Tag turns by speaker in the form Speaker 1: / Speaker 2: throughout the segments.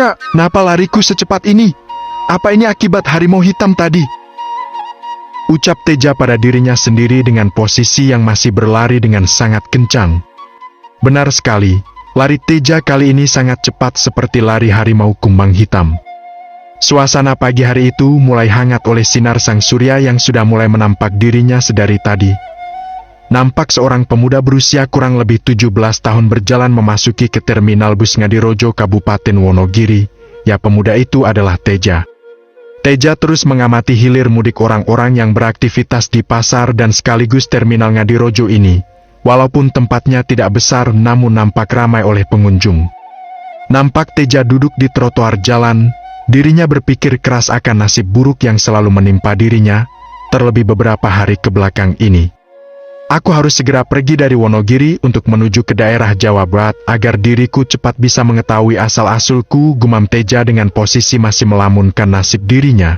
Speaker 1: Kak, kenapa lariku secepat ini? Apa ini akibat harimau hitam tadi? Ucap Teja pada dirinya sendiri dengan posisi yang masih berlari dengan sangat kencang. Benar sekali, lari Teja kali ini sangat cepat seperti lari harimau kumbang hitam. Suasana pagi hari itu mulai hangat oleh sinar sang surya yang sudah mulai menampak dirinya sedari tadi. Nampak seorang pemuda berusia kurang lebih 17 tahun berjalan memasuki ke terminal bus Ngadirojo Kabupaten Wonogiri. Ya, pemuda itu adalah Teja. Teja terus mengamati hilir mudik orang-orang yang beraktivitas di pasar dan sekaligus terminal Ngadirojo ini. Walaupun tempatnya tidak besar namun nampak ramai oleh pengunjung. Nampak Teja duduk di trotoar jalan. Dirinya berpikir keras akan nasib buruk yang selalu menimpa dirinya, terlebih beberapa hari ke belakang ini. Aku harus segera pergi dari Wonogiri untuk menuju ke daerah Jawa Barat agar diriku cepat bisa mengetahui asal-usulku, gumam Teja dengan posisi masih melamunkan nasib dirinya.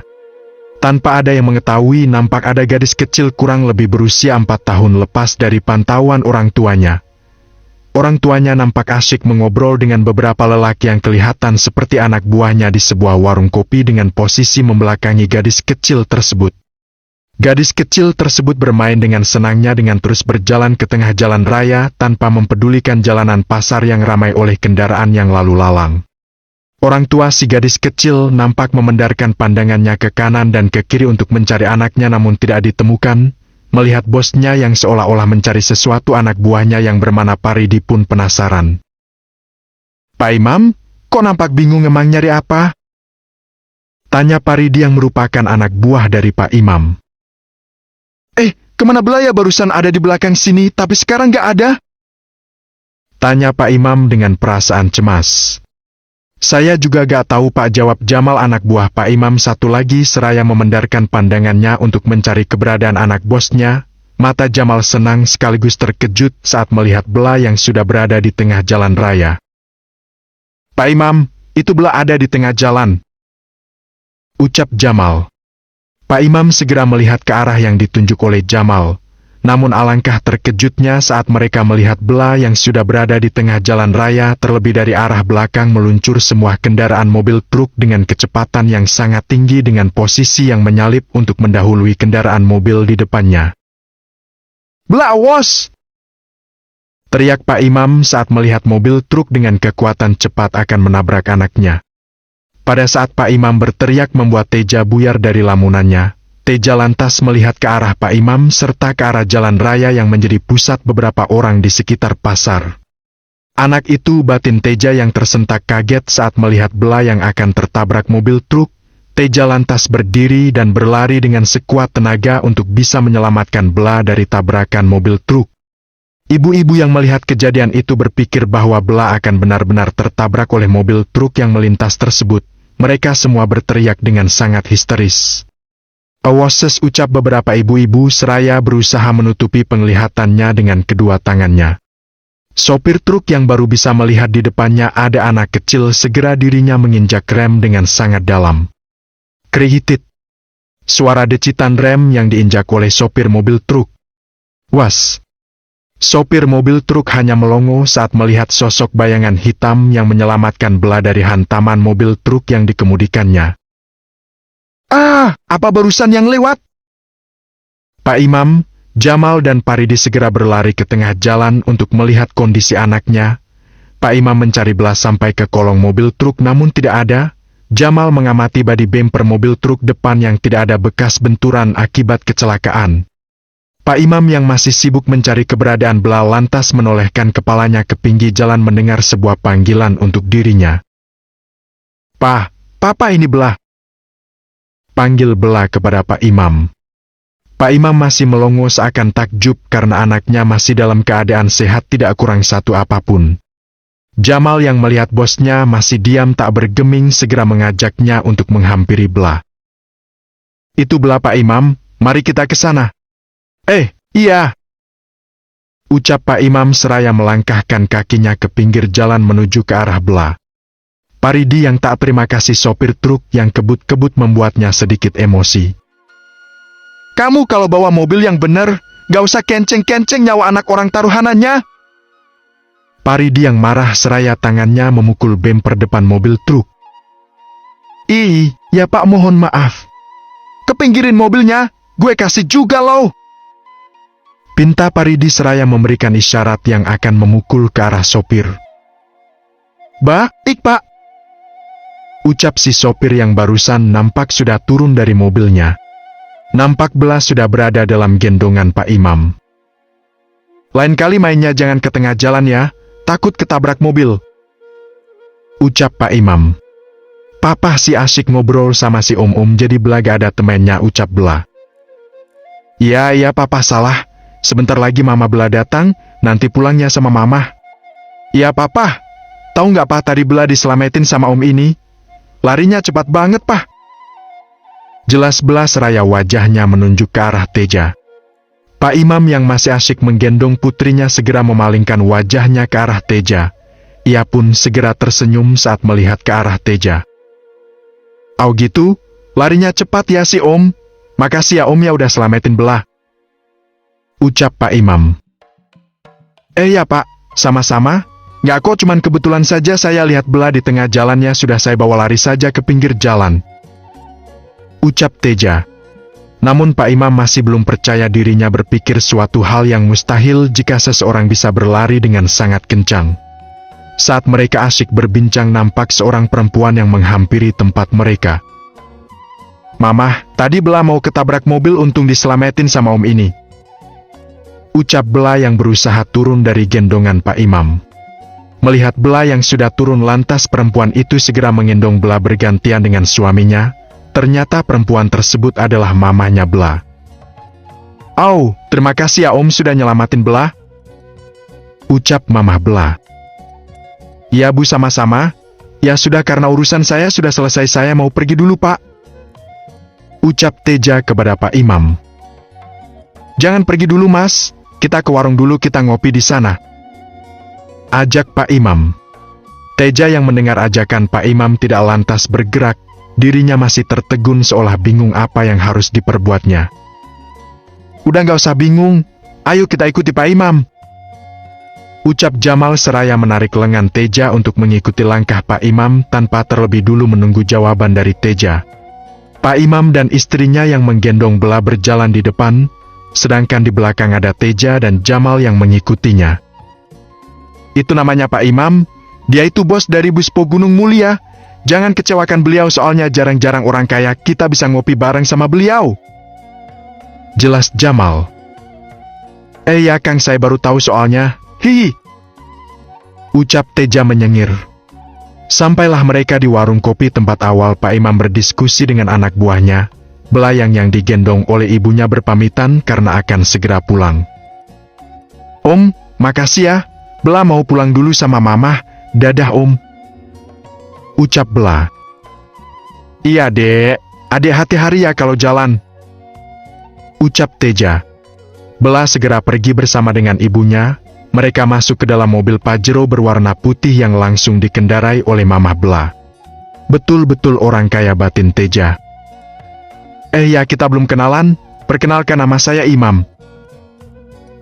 Speaker 1: Tanpa ada yang mengetahui, nampak ada gadis kecil kurang lebih berusia 4 tahun lepas dari pantauan orang tuanya. Orang tuanya nampak asyik mengobrol dengan beberapa lelaki yang kelihatan seperti anak buahnya di sebuah warung kopi dengan posisi membelakangi gadis kecil tersebut. Gadis kecil tersebut bermain dengan senangnya dengan terus berjalan ke tengah jalan raya tanpa mempedulikan jalanan pasar yang ramai oleh kendaraan yang lalu lalang. Orang tua si gadis kecil nampak memendarkan pandangannya ke kanan dan ke kiri untuk mencari anaknya namun tidak ditemukan. Melihat bosnya yang seolah-olah mencari sesuatu, anak buahnya yang bernama Paridi pun penasaran. "Pak Imam, kok nampak bingung, emang nyari apa?" tanya Paridi yang merupakan anak buah dari Pak Imam. Kemana belaya barusan ada di belakang sini tapi sekarang gak ada?" tanya Pak Imam dengan perasaan cemas. "Saya juga gak tahu Pak," jawab Jamal anak buah Pak Imam satu lagi seraya memendarkan pandangannya untuk mencari keberadaan anak bosnya. Mata Jamal senang sekaligus terkejut saat melihat Bela yang sudah berada di tengah jalan raya. "Pak Imam, itu Bela ada di tengah jalan," ucap Jamal. Pak Imam segera melihat ke arah yang ditunjuk oleh Jamal. Namun alangkah terkejutnya saat mereka melihat Bela yang sudah berada di tengah jalan raya, terlebih dari arah belakang meluncur semua kendaraan mobil truk dengan kecepatan yang sangat tinggi dengan posisi yang menyalip untuk mendahului kendaraan mobil di depannya. "Bela, awas!" teriak Pak Imam saat melihat mobil truk dengan kekuatan cepat akan menabrak anaknya. Pada saat Pak Imam berteriak membuat Teja buyar dari lamunannya. Teja lantas melihat ke arah Pak Imam serta ke arah jalan raya yang menjadi pusat beberapa orang di sekitar pasar. Anak itu batin Teja yang tersentak kaget saat melihat Bela yang akan tertabrak mobil truk. Teja lantas berdiri dan berlari dengan sekuat tenaga untuk bisa menyelamatkan Bela dari tabrakan mobil truk. Ibu-ibu yang melihat kejadian itu berpikir bahwa Bela akan benar-benar tertabrak oleh mobil truk yang melintas tersebut. Mereka semua berteriak dengan sangat histeris. "Awas!" ucap beberapa ibu-ibu seraya berusaha menutupi penglihatannya dengan kedua tangannya. Sopir truk yang baru bisa melihat di depannya ada anak kecil, segera dirinya menginjak rem dengan sangat dalam. Krihitit. Suara decitan rem yang diinjak oleh sopir mobil truk. "Was!" Sopir mobil truk hanya melongo saat melihat sosok bayangan hitam yang menyelamatkan Bela dari hantaman mobil truk yang dikemudikannya. Apa barusan yang lewat?" Pak Imam, Jamal dan Paridi segera berlari ke tengah jalan untuk melihat kondisi anaknya. Pak Imam mencari Bela sampai ke kolong mobil truk namun tidak ada. Jamal mengamati bodi bemper mobil truk depan yang tidak ada bekas benturan akibat kecelakaan. Pak Imam yang masih sibuk mencari keberadaan Bela lantas menolehkan kepalanya ke pinggir jalan mendengar sebuah panggilan untuk dirinya. Papa ini Bela," panggil Bela kepada Pak Imam. Pak Imam masih melongo seakan takjub karena anaknya masih dalam keadaan sehat tidak kurang satu apapun. Jamal yang melihat bosnya masih diam tak bergeming segera mengajaknya untuk menghampiri Bela. "Itu Bela Pak Imam, mari kita ke sana." Iya," ucap Pak Imam seraya melangkahkan kakinya ke pinggir jalan menuju ke arah Bela. Paridi yang tak terima kasih sopir truk yang kebut-kebut membuatnya sedikit emosi. "Kamu kalau bawa mobil yang bener, gak usah kenceng-kenceng nyawa anak orang taruhanannya." Paridi yang marah seraya tangannya memukul bemper depan mobil truk. Ih, ya Pak, mohon maaf. Kepinggirin mobilnya, gue kasih juga loh. Pinta Paridi seraya memberikan isyarat yang akan memukul ke arah sopir. Baik Pak. Ucap si sopir yang barusan nampak sudah turun dari mobilnya. Nampak Bela sudah berada dalam gendongan Pak Imam. Lain kali mainnya jangan ke tengah jalan ya, takut ketabrak mobil. Ucap Pak Imam. Papa si asyik ngobrol sama si Om jadi Bela gak ada temennya, ucap Bela. Iya Papa salah, sebentar lagi Mama Bela datang, nanti pulangnya sama Mama. Iya Papa, tahu nggak Pak tadi Bela diselamatin sama Om ini? Larinya cepat banget Pak. Jelas Bela seraya wajahnya menunjuk ke arah Teja. Pak Imam yang masih asyik menggendong putrinya segera memalingkan wajahnya ke arah Teja. Ia pun segera tersenyum saat melihat ke arah Teja. Oh gitu, larinya cepat ya si Om. Makasih ya Om ya udah selamatin Bela. Ucap Pak Imam. Ya Pak, sama-sama. Nggak kok, cuman kebetulan saja saya lihat Bela di tengah jalannya, sudah saya bawa lari saja ke pinggir jalan. Ucap Teja. Namun Pak Imam masih belum percaya dirinya, berpikir suatu hal yang mustahil jika seseorang bisa berlari dengan sangat kencang. Saat mereka asyik berbincang, nampak seorang perempuan yang menghampiri tempat mereka. Mamah, tadi Bela mau ketabrak mobil, untung diselamatin sama Om ini. Ucap Bela yang berusaha turun dari gendongan Pak Imam. Melihat Bela yang sudah turun, lantas perempuan itu segera menggendong Bela bergantian dengan suaminya. Ternyata perempuan tersebut adalah mamahnya Bela. Oh, terima kasih ya Om sudah nyelamatin Bela. Ucap mamah Bela. Ya Bu, sama-sama. Ya sudah, karena urusan saya sudah selesai, saya mau pergi dulu Pak. Ucap Teja kepada Pak Imam. Jangan pergi dulu Mas, kita ke warung dulu, kita ngopi di sana. Ajak Pak Imam. Teja yang mendengar ajakan Pak Imam tidak lantas bergerak, dirinya masih tertegun seolah bingung apa yang harus diperbuatnya. Udah nggak usah bingung, ayo kita ikuti Pak Imam. Ucap Jamal seraya menarik lengan Teja untuk mengikuti langkah Pak Imam tanpa terlebih dulu menunggu jawaban dari Teja. Pak Imam dan istrinya yang menggendong Bela berjalan di depan, sedangkan di belakang ada Teja dan Jamal yang mengikutinya. Itu namanya Pak Imam, dia itu bos dari Buspo Gunung Mulia. Jangan kecewakan beliau, soalnya jarang-jarang orang kaya kita bisa ngopi bareng sama beliau. Jelas Jamal. Ya Kang, saya baru tahu soalnya. Hihi. Ucap Teja menyengir. Sampailah mereka di warung kopi tempat awal Pak Imam berdiskusi dengan anak buahnya. Belayang yang digendong oleh ibunya berpamitan karena akan segera pulang. Om, makasih ya. Bela mau pulang dulu sama Mamah. Dadah Om. Ucap Bela. Iya Dek, Adek hati-hati ya kalau jalan. Ucap Teja. Bela segera pergi bersama dengan ibunya. Mereka masuk ke dalam mobil Pajero berwarna putih yang langsung dikendarai oleh Mamah Bela. Betul-betul orang kaya, batin Teja. Ya kita belum kenalan, perkenalkan nama saya Imam.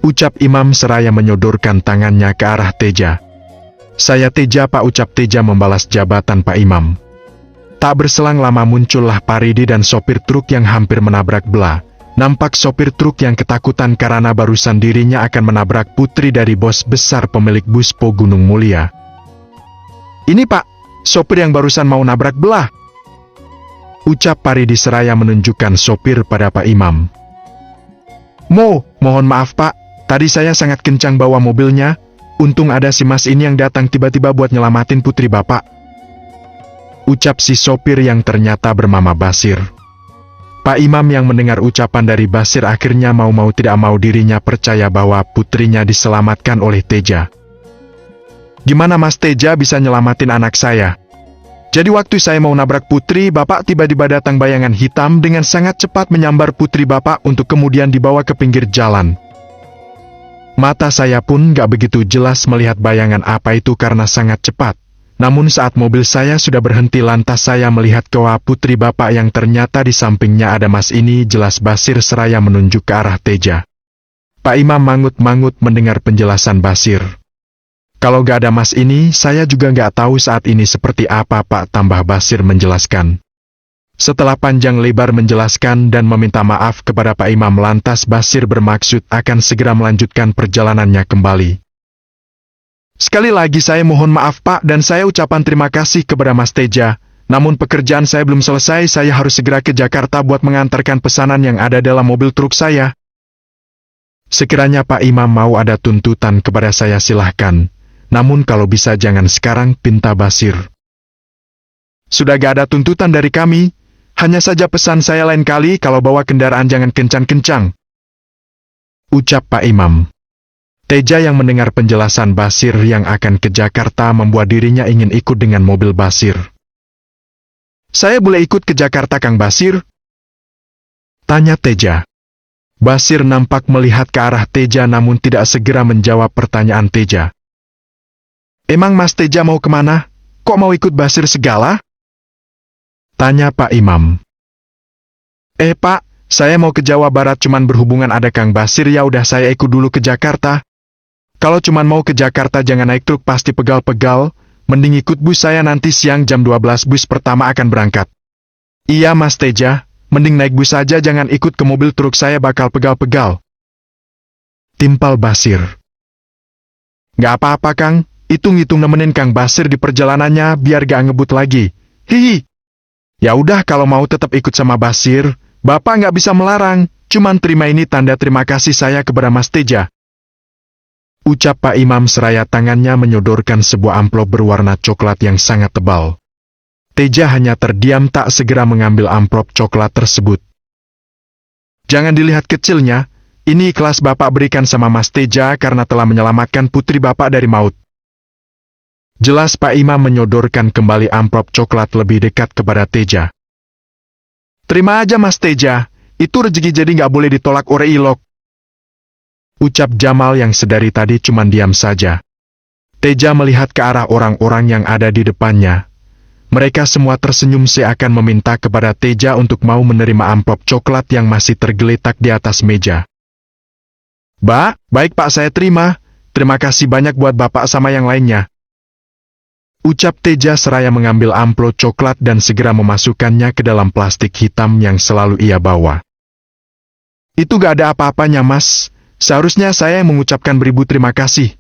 Speaker 1: Ucap Imam seraya menyodorkan tangannya ke arah Teja. Saya Teja Pak, ucap Teja membalas jabatan Pak Imam. Tak berselang lama muncullah Paridi dan sopir truk yang hampir menabrak Bela. Nampak sopir truk yang ketakutan karena barusan dirinya akan menabrak putri dari bos besar pemilik Buspo Gunung Mulia. Ini Pak, sopir yang barusan mau nabrak Bela. Ucap Paridi seraya menunjukkan sopir pada Pak Imam. Mohon maaf Pak, tadi saya sangat kencang bawa mobilnya. Untung ada si Mas ini yang datang tiba-tiba buat nyelamatin putri Bapak. Ucap si sopir yang ternyata bernama Basir. Pak Imam yang mendengar ucapan dari Basir akhirnya mau tidak mau dirinya percaya bahwa putrinya diselamatkan oleh Teja. Gimana Mas, Teja bisa nyelamatin anak saya? Jadi waktu saya mau nabrak putri Bapak, tiba-tiba datang bayangan hitam dengan sangat cepat menyambar putri Bapak untuk kemudian dibawa ke pinggir jalan. Mata saya pun gak begitu jelas melihat bayangan apa itu karena sangat cepat. Namun saat mobil saya sudah berhenti, lantas saya melihat bahwa putri Bapak yang ternyata di sampingnya ada Mas ini, jelas Basir seraya menunjuk ke arah Teja. Pak Imam mangut-mangut mendengar penjelasan Basir. Kalau gak ada Mas ini, saya juga gak tahu saat ini seperti apa Pak, tambah Basir menjelaskan. Setelah panjang lebar menjelaskan dan meminta maaf kepada Pak Imam, lantas Basir bermaksud akan segera melanjutkan perjalanannya kembali. Sekali lagi saya mohon maaf Pak, dan saya ucapan terima kasih kepada Mas Teja. Namun pekerjaan saya belum selesai, saya harus segera ke Jakarta buat mengantarkan pesanan yang ada dalam mobil truk saya. Sekiranya Pak Imam mau ada tuntutan kepada saya silahkan. Namun kalau bisa jangan sekarang, pinta Basir. Sudah gak ada tuntutan dari kami. Hanya saja pesan saya lain kali kalau bawa kendaraan jangan kencang-kencang, ucap Pak Imam. Teja yang mendengar penjelasan Basir yang akan ke Jakarta membuat dirinya ingin ikut dengan mobil Basir. Saya boleh ikut ke Jakarta Kang Basir? Tanya Teja. Basir nampak melihat ke arah Teja namun tidak segera menjawab pertanyaan Teja. Emang Mas Teja mau kemana? Kok mau ikut Basir segala? Tanya Pak Imam. Pak, saya mau ke Jawa Barat, cuman berhubungan ada Kang Basir ya udah saya ikut dulu ke Jakarta. Kalau cuman mau ke Jakarta jangan naik truk pasti pegal-pegal, mending ikut bus saya nanti siang jam 12 bus pertama akan berangkat. Iya Mas Teja, mending naik bus aja jangan ikut ke mobil truk saya bakal pegal-pegal. Timpal Basir. Gak apa-apa Kang, hitung-hitung nemenin Kang Basir di perjalanannya biar gak ngebut lagi. Hihi. Ya udah kalau mau tetap ikut sama Basir, Bapak nggak bisa melarang, cuman terima ini tanda terima kasih saya kepada Mas Teja. Ucap Pak Imam seraya tangannya menyodorkan sebuah amplop berwarna coklat yang sangat tebal. Teja hanya terdiam tak segera mengambil amplop coklat tersebut. Jangan dilihat kecilnya, ini ikhlas Bapak berikan sama Mas Teja karena telah menyelamatkan putri Bapak dari maut. Jelas Pak Imam menyodorkan kembali amplop coklat lebih dekat kepada Teja. Terima aja Mas Teja, itu rezeki jadi nggak boleh ditolak ore ilok. Ucap Jamal yang sedari tadi cuman diam saja. Teja melihat ke arah orang-orang yang ada di depannya. Mereka semua tersenyum seakan meminta kepada Teja untuk mau menerima amplop coklat yang masih tergeletak di atas meja. Baik Pak saya terima. Terima kasih banyak buat Bapak sama yang lainnya. Ucap Teja seraya mengambil amplop coklat dan segera memasukkannya ke dalam plastik hitam yang selalu ia bawa. Itu gak ada apa-apanya Mas, seharusnya saya yang mengucapkan beribu terima kasih.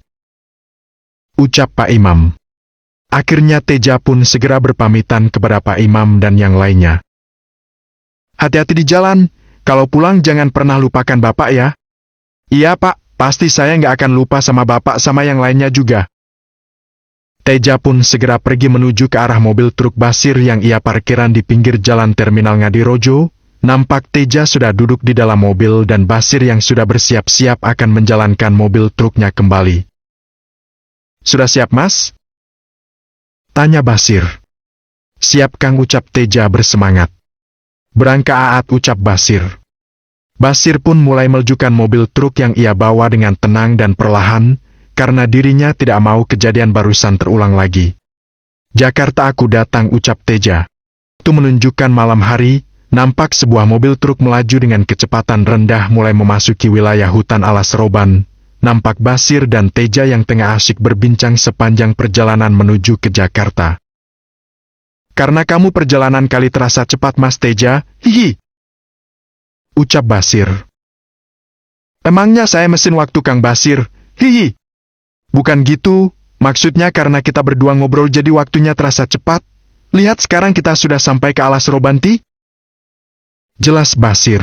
Speaker 1: Ucap Pak Imam. Akhirnya Teja pun segera berpamitan kepada Pak Imam dan yang lainnya. Hati-hati di jalan, kalau pulang jangan pernah lupakan Bapak ya. Iya Pak, pasti saya nggak akan lupa sama Bapak sama yang lainnya juga. Teja pun segera pergi menuju ke arah mobil truk Basir yang ia parkiran di pinggir jalan Terminal Ngadirojo. Nampak Teja sudah duduk di dalam mobil dan Basir yang sudah bersiap-siap akan menjalankan mobil truknya kembali. Sudah siap Mas? Tanya Basir. Siap Kang, ucap Teja bersemangat. Berangkat ucap Basir. Basir pun mulai melajukan mobil truk yang ia bawa dengan tenang dan perlahan, karena dirinya tidak mau kejadian barusan terulang lagi. Jakarta aku datang, ucap Teja. Itu menunjukkan malam hari, nampak sebuah mobil truk melaju dengan kecepatan rendah mulai memasuki wilayah hutan alas roban. Nampak Basir dan Teja yang tengah asyik berbincang sepanjang perjalanan menuju ke Jakarta. Karena kamu perjalanan kali terasa cepat Mas Teja, hihi. Ucap Basir. Emangnya saya mesin waktu Kang Basir, hihi. Bukan gitu, maksudnya karena kita berdua ngobrol jadi waktunya terasa cepat. Lihat sekarang kita sudah sampai ke alas Robanti. Jelas Basir.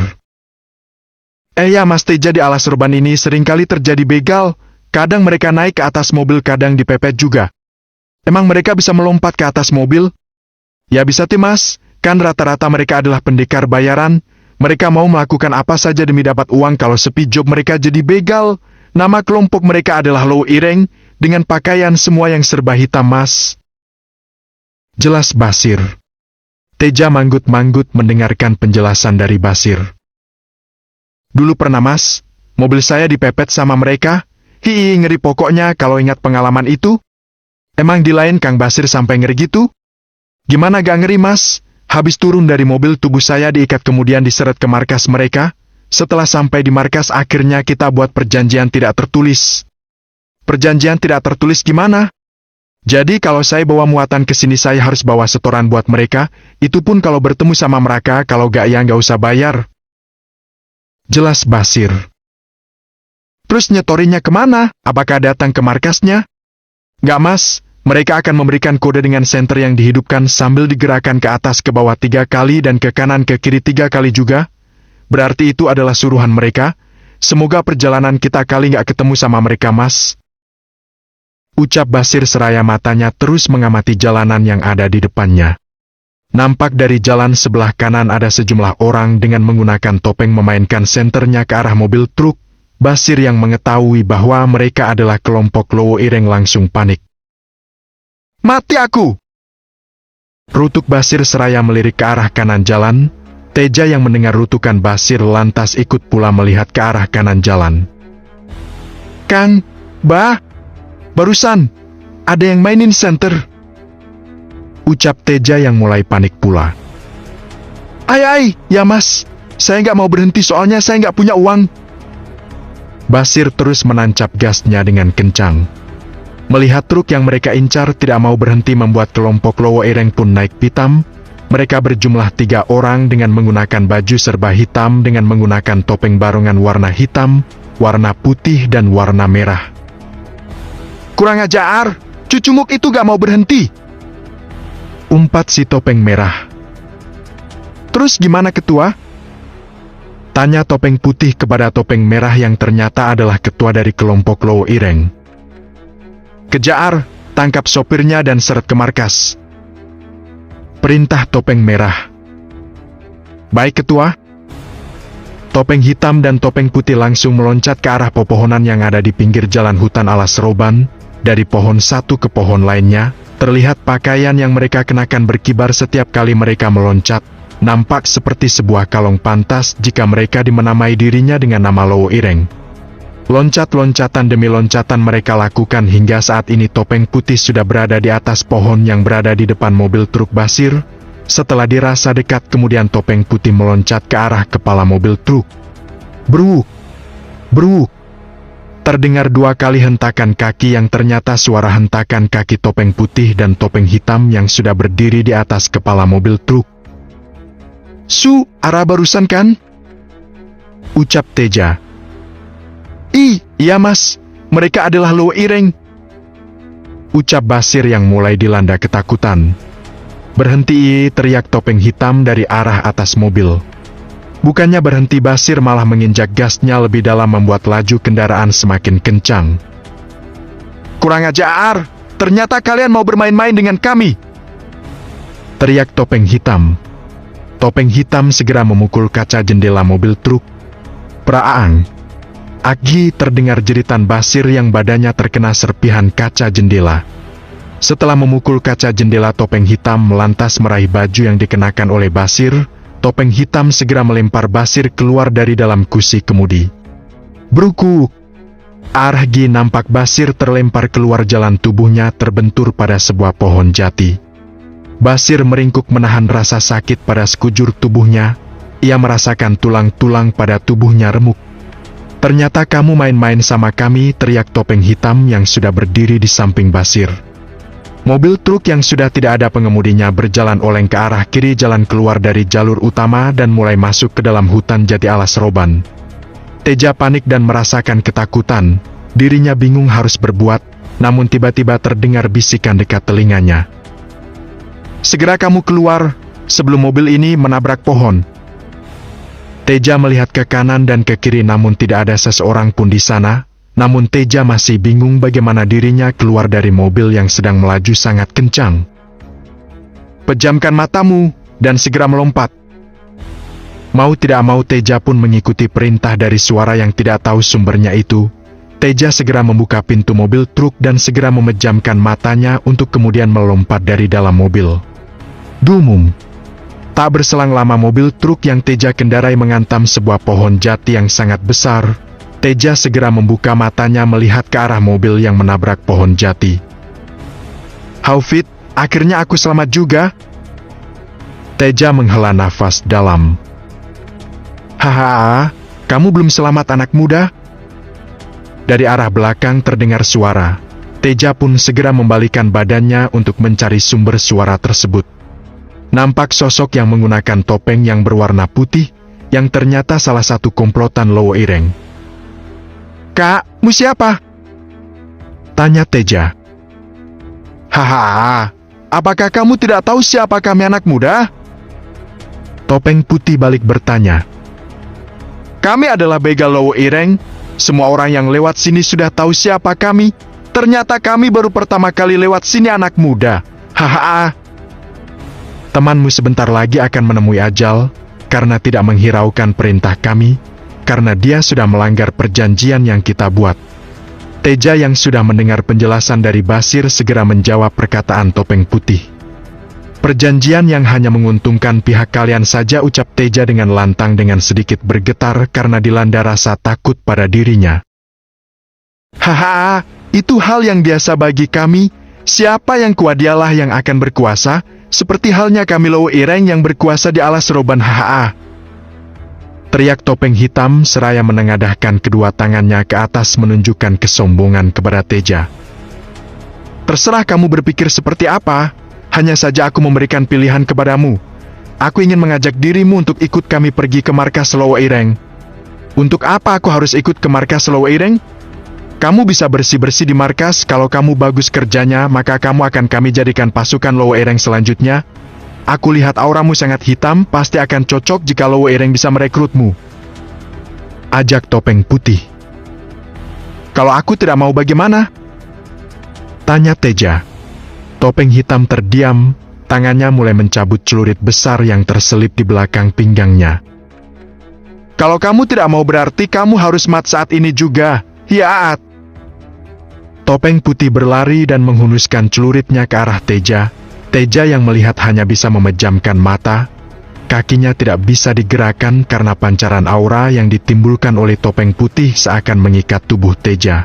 Speaker 1: Ya Mas Teja, di alas roban ini seringkali terjadi begal. Kadang mereka naik ke atas mobil, kadang dipepet juga. Emang mereka bisa melompat ke atas mobil? Ya bisa Mas, kan rata-rata mereka adalah pendekar bayaran. Mereka mau melakukan apa saja demi dapat uang. Kalau sepi job mereka jadi begal. Nama kelompok mereka adalah Low Ireng, dengan pakaian semua yang serba hitam Mas. Jelas Basir. Teja manggut-manggut mendengarkan penjelasan dari Basir. Dulu pernah Mas, mobil saya dipepet sama mereka. Hihi, ngeri pokoknya kalau ingat pengalaman itu. Emang di lain Kang Basir sampai ngeri gitu? Gimana gak ngeri Mas? Habis turun dari mobil tubuh saya diikat kemudian diseret ke markas mereka. Setelah sampai di markas akhirnya kita buat perjanjian tidak tertulis. Perjanjian tidak tertulis gimana? Jadi kalau saya bawa muatan ke sini saya harus bawa setoran buat mereka, itu pun kalau bertemu sama mereka, kalau gak ya gak usah bayar. Jelas Basir. Terus nyetorinya kemana? Apakah datang ke markasnya? Gak mas, mereka akan memberikan kode dengan senter yang dihidupkan sambil digerakkan ke atas ke bawah 3 kali dan ke kanan ke kiri 3 kali juga. Berarti itu adalah suruhan mereka. Semoga perjalanan kita kali gak ketemu sama mereka mas. Ucap Basir seraya matanya terus mengamati jalanan yang ada di depannya. Nampak dari jalan sebelah kanan ada sejumlah orang dengan menggunakan topeng memainkan senternya ke arah mobil truk. Basir yang mengetahui bahwa mereka adalah kelompok Lowo Ireng langsung panik. Mati aku! Rutuk Basir seraya melirik ke arah kanan jalan. Teja yang mendengar rutukan Basir lantas ikut pula melihat ke arah kanan jalan. Kang, Bah, barusan ada yang mainin senter. Ucap Teja yang mulai panik pula. Ai, ya mas, saya nggak mau berhenti soalnya saya nggak punya uang. Basir terus menancap gasnya dengan kencang. Melihat truk yang mereka incar tidak mau berhenti membuat kelompok Lowo Ireng pun naik pitam. Mereka berjumlah 3 orang dengan menggunakan baju serba hitam dengan menggunakan topeng barongan warna hitam, warna putih dan warna merah. Kurang ajar, cucumuk itu gak mau berhenti. Umpat si topeng merah. Terus gimana ketua? Tanya topeng putih kepada topeng merah yang ternyata adalah ketua dari kelompok Lowo Ireng. Kejar, tangkap sopirnya dan seret ke markas. Perintah topeng merah. Baik ketua. Topeng hitam dan topeng putih langsung meloncat ke arah pepohonan yang ada di pinggir jalan hutan alas roban. Dari pohon satu ke pohon lainnya, terlihat pakaian yang mereka kenakan berkibar setiap kali mereka meloncat. Nampak seperti sebuah kalung pantas jika mereka dimenamai dirinya dengan nama Lowo Ireng. Loncat-loncatan demi loncatan mereka lakukan hingga saat ini topeng putih sudah berada di atas pohon yang berada di depan mobil truk Basir. Setelah dirasa dekat kemudian topeng putih meloncat ke arah kepala mobil truk. Bruk! Bruk! Terdengar 2 kali hentakan kaki yang ternyata suara hentakan kaki topeng putih dan topeng hitam yang sudah berdiri di atas kepala mobil truk. Su, arah barusan kan? Ucap Teja. Iya mas, mereka adalah Lowo Ireng. Ucap Basir yang mulai dilanda ketakutan. Berhenti, teriak topeng hitam dari arah atas mobil. Bukannya berhenti Basir malah menginjak gasnya lebih dalam membuat laju kendaraan semakin kencang. Kurang ajar, ternyata kalian mau bermain-main dengan kami. Teriak topeng hitam. Topeng hitam segera memukul kaca jendela mobil truk. Praang. Agi terdengar jeritan Basir yang badannya terkena serpihan kaca jendela. Setelah memukul kaca jendela topeng hitam melantas meraih baju yang dikenakan oleh Basir. Topeng hitam segera melempar Basir keluar dari dalam kursi kemudi. Brukuk! Argi nampak Basir terlempar keluar jalan tubuhnya terbentur pada sebuah pohon jati. Basir meringkuk menahan rasa sakit pada sekujur tubuhnya. Ia merasakan tulang-tulang pada tubuhnya remuk. Ternyata kamu main-main sama kami, teriak topeng hitam yang sudah berdiri di samping Basir. Mobil truk yang sudah tidak ada pengemudinya berjalan oleng ke arah kiri jalan keluar dari jalur utama dan mulai masuk ke dalam hutan jati alas roban. Teja panik dan merasakan ketakutan. Dirinya bingung harus berbuat, namun tiba-tiba terdengar bisikan dekat telinganya. Segera kamu keluar, sebelum mobil ini menabrak pohon. Teja melihat ke kanan dan ke kiri namun tidak ada seseorang pun di sana. Namun Teja masih bingung bagaimana dirinya keluar dari mobil yang sedang melaju sangat kencang. Pejamkan matamu, dan segera melompat. Mau tidak mau Teja pun mengikuti perintah dari suara yang tidak tahu sumbernya itu. Teja segera membuka pintu mobil truk dan segera memejamkan matanya untuk kemudian melompat dari dalam mobil. Dumum. Tak berselang lama mobil truk yang Teja kendarai menghantam sebuah pohon jati yang sangat besar. Teja segera membuka matanya melihat ke arah mobil yang menabrak pohon jati. Haufit, akhirnya aku selamat juga. Teja menghela nafas dalam. Haha, kamu belum selamat anak muda? Dari arah belakang terdengar suara. Teja pun segera membalikan badannya untuk mencari sumber suara tersebut. Nampak sosok yang menggunakan topeng yang berwarna putih, yang ternyata salah satu komplotan Lowo Ireng. "Kak, mu siapa?" tanya Teja. "Haha, apakah kamu tidak tahu siapa kami anak muda?" Topeng putih balik bertanya. "Kami adalah begal Lowo Ireng. Semua orang yang lewat sini sudah tahu siapa kami. Ternyata kami baru pertama kali lewat sini anak muda. Haha." "Temanmu sebentar lagi akan menemui ajal, karena tidak menghiraukan perintah kami, karena dia sudah melanggar perjanjian yang kita buat." Teja yang sudah mendengar penjelasan dari Basir segera menjawab perkataan topeng putih. "Perjanjian yang hanya menguntungkan pihak kalian saja," ucap Teja dengan lantang dengan sedikit bergetar karena dilanda rasa takut pada dirinya. "Haha, itu hal yang biasa bagi kami. Siapa yang kuat dialah yang akan berkuasa, seperti halnya kami Lowo Ireng yang berkuasa di alas roban. Haha," teriak topeng hitam seraya menengadahkan kedua tangannya ke atas menunjukkan kesombongan kepada Teja. "Terserah kamu berpikir seperti apa, hanya saja aku memberikan pilihan kepadamu. Aku ingin mengajak dirimu untuk ikut kami pergi ke markas Lowo Ireng." "Untuk apa aku harus ikut ke markas Lowo Ireng? Kamu bisa bersih-bersih di markas. Kalau kamu bagus kerjanya, maka kamu akan kami jadikan pasukan Lowo Ireng selanjutnya. Aku lihat auramu sangat hitam, pasti akan cocok jika Lowo Ireng bisa merekrutmu," ajak topeng putih. "Kalau aku tidak mau bagaimana?" tanya Teja. Topeng hitam terdiam, tangannya mulai mencabut celurit besar yang terselip di belakang pinggangnya. "Kalau kamu tidak mau berarti kamu harus mati saat ini juga. Hiat!" Topeng putih berlari dan menghunuskan celuritnya ke arah Teja. Teja yang melihat hanya bisa memejamkan mata. Kakinya tidak bisa digerakkan karena pancaran aura yang ditimbulkan oleh topeng putih seakan mengikat tubuh Teja.